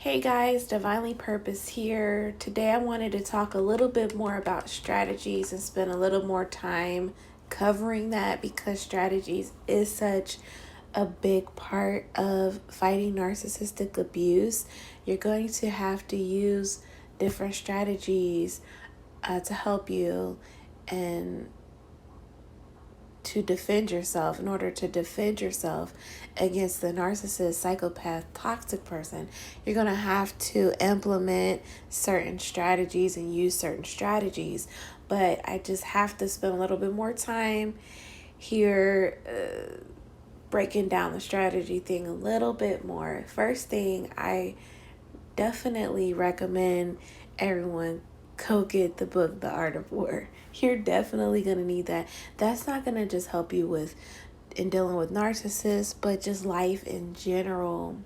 Hey guys, Divinely Purpose here. Today I wanted to talk a little bit more about strategies and spend a little more time covering that because strategies is such a big part of fighting narcissistic abuse. You're going to have to use different strategies to help you and to defend yourself. In order to defend yourself against the narcissist, psychopath, toxic person, you're going to have to implement certain strategies and use certain strategies. But I just have to spend a little bit more time here breaking down the strategy thing a little bit more. First thing, I definitely recommend everyone go get the book The Art of War. You're definitely going to need that. That's not going to just help you with in dealing with narcissists, but just life in general,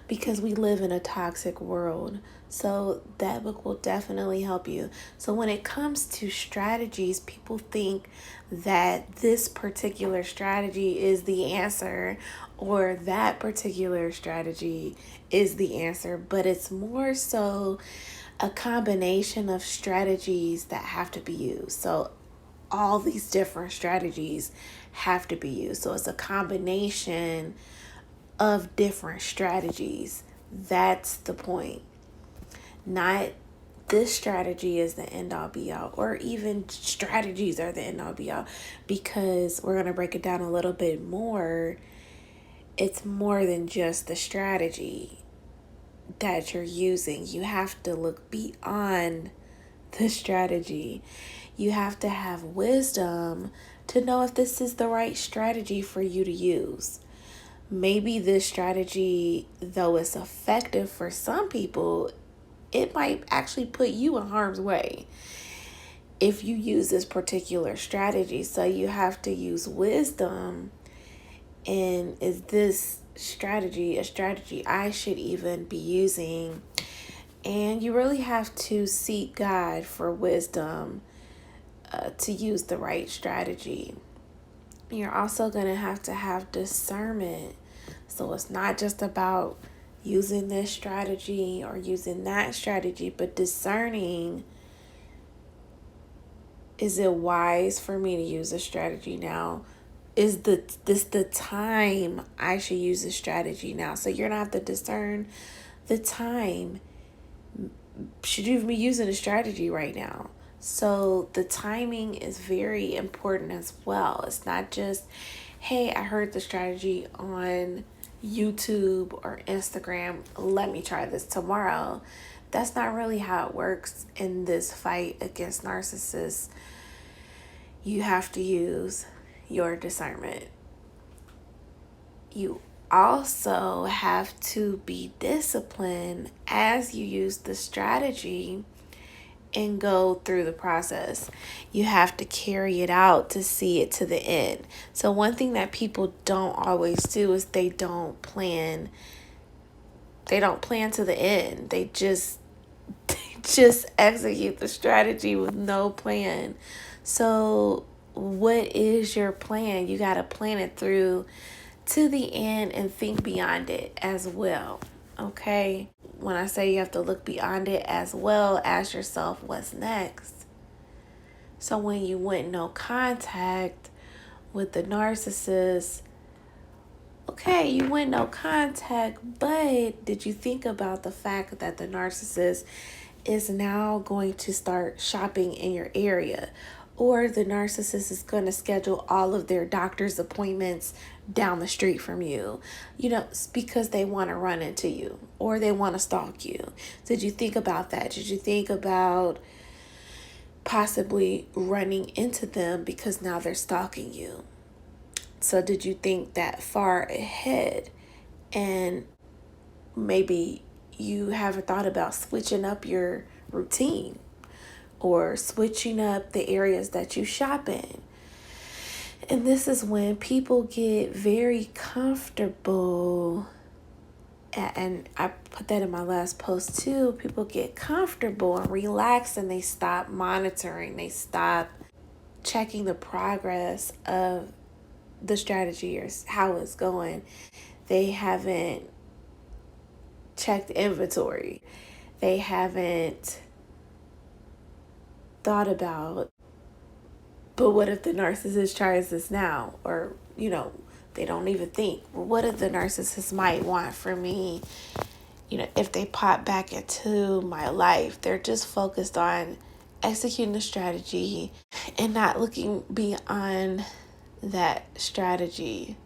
because we live in a toxic world. So that book will definitely help you. So when it comes to strategies, people think that this particular strategy is the answer or that particular strategy is the answer, but it's more so a combination of strategies that have to be used. So all these different strategies have to be used. So it's a combination of different strategies. That's the point. Not this strategy is the end all be all, or even strategies are the end all be all, because we're going to break it down a little bit more. It's more than just the strategy that you're using. You have to look beyond the strategy. You have to have wisdom to know if this is the right strategy for you to use. Maybe this strategy, though it's effective for some people, it might actually put you in harm's way if you use this particular strategy. So you have to use wisdom. And is this strategy a strategy I should even be using? And you really have to seek God for wisdom to use the right strategy. You're also going to have discernment. So it's not just about using this strategy or using that strategy, but discerning, is it wise for me to use a strategy now? Is this the time I should use a strategy now? So you're going to have to discern the time. Should you be using a strategy right now? So the timing is very important as well. It's not just, hey, I heard the strategy on YouTube or Instagram, let me try this tomorrow. That's not really how it works in this fight against narcissists. You have to use your discernment. You also have to be disciplined as you use the strategy and go through the process. You have to carry it out to see it to the end. So one thing that people don't always do is they don't plan to the end. They just execute the strategy with no plan. So what is your plan? You got to plan it through to the end and think beyond it as well. Okay? When I say you have to look beyond it as well, ask yourself what's next. So when you went no contact with the narcissist, okay, you went no contact, but did you think about the fact that the narcissist is now going to start shopping in your area? Or the narcissist is going to schedule all of their doctor's appointments down the street from you, because they want to run into you or they want to stalk you. Did you think about that? Did you think about possibly running into them because now they're stalking you? So did you think that far ahead? And maybe you haven't thought about switching up your routine or switching up the areas that you shop in. And this is when people get very comfortable. And I put that in my last post too. People get comfortable and relaxed and they stop monitoring. They stop checking the progress of the strategy or how it's going. They haven't checked inventory. They haven't thought about, but what if the narcissist tries this now? Or, they don't even think, well, what if the narcissist might want for me, if they pop back into my life? They're just focused on executing the strategy and not looking beyond that strategy.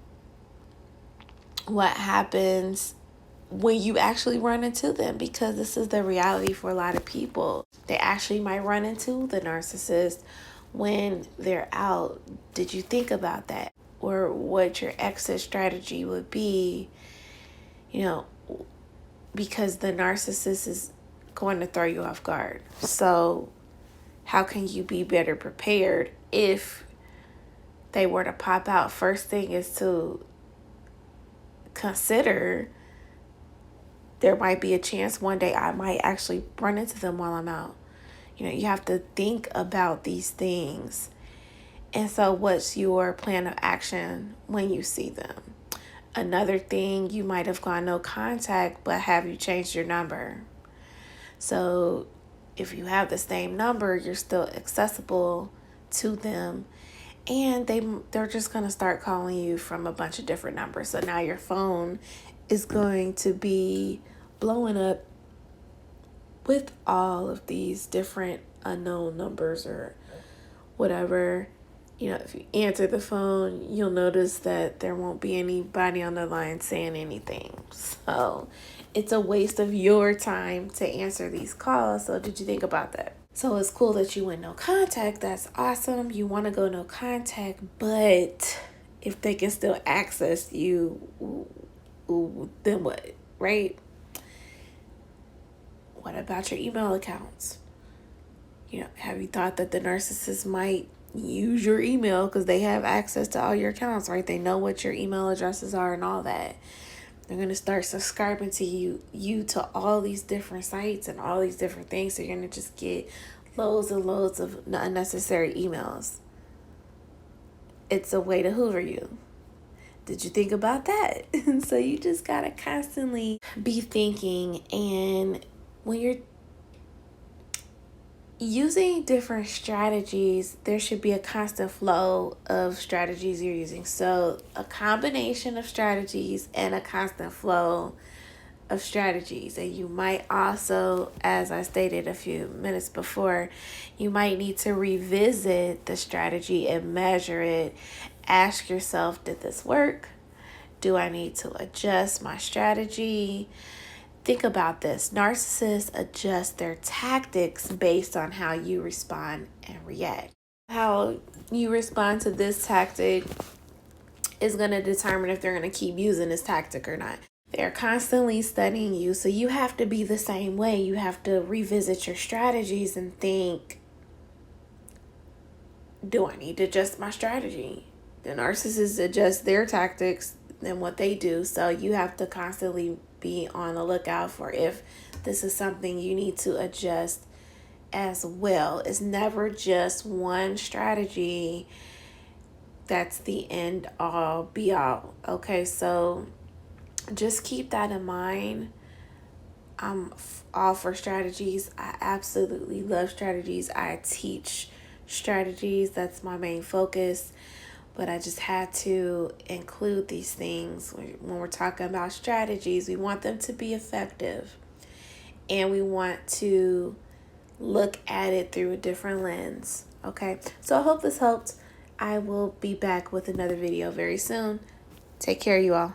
What happens when you actually run into them? Because this is the reality for a lot of people. They actually might run into the narcissist when they're out. Did you think about that? Or what your exit strategy would be, because the narcissist is going to throw you off guard. So how can you be better prepared if they were to pop out? First thing is to consider there might be a chance one day I might actually run into them while I'm out. You have to think about these things. And so what's your plan of action when you see them? Another thing, you might have gone no contact, but have you changed your number? So if you have the same number, you're still accessible to them. And they're just going to start calling you from a bunch of different numbers. So now your phone is going to be blowing up with all of these different unknown numbers or whatever. If you answer the phone, you'll notice that there won't be anybody on the line saying anything. So it's a waste of your time to answer these calls. So did you think about that? So it's cool that you went no contact. That's awesome. You want to go no contact, but if they can still access you, then what, right? What about your email accounts? Have you thought that the narcissist might use your email because they have access to all your accounts, right? They know what your email addresses are and all that. They're going to start subscribing to you to all these different sites and all these different things. So you're going to just get loads and loads of unnecessary emails. It's a way to hoover you. Did you think about that? And so you just got to constantly be thinking. And when you're using different strategies, there should be a constant flow of strategies you're using. So a combination of strategies and a constant flow of strategies. And you might also, as I stated a few minutes before, you might need to revisit the strategy and measure it. Ask yourself, did this work? Do I need to adjust my strategy? Think about this. Narcissists adjust their tactics based on how you respond and react. How you respond to this tactic is going to determine if they're going to keep using this tactic or not. They're constantly studying you, so you have to be the same way. You have to revisit your strategies and think, do I need to adjust my strategy? The narcissists adjust their tactics and what they do, so you have to constantly be on the lookout for if this is something you need to adjust as well. It's never just one strategy that's the end all be all. Okay, so just keep that in mind. I'm all for strategies. I absolutely love strategies. I teach strategies. That's my main focus. But I just had to include these things when we're talking about strategies. We want them to be effective. And we want to look at it through a different lens. Okay? So I hope this helped. I will be back with another video very soon. Take care, you all.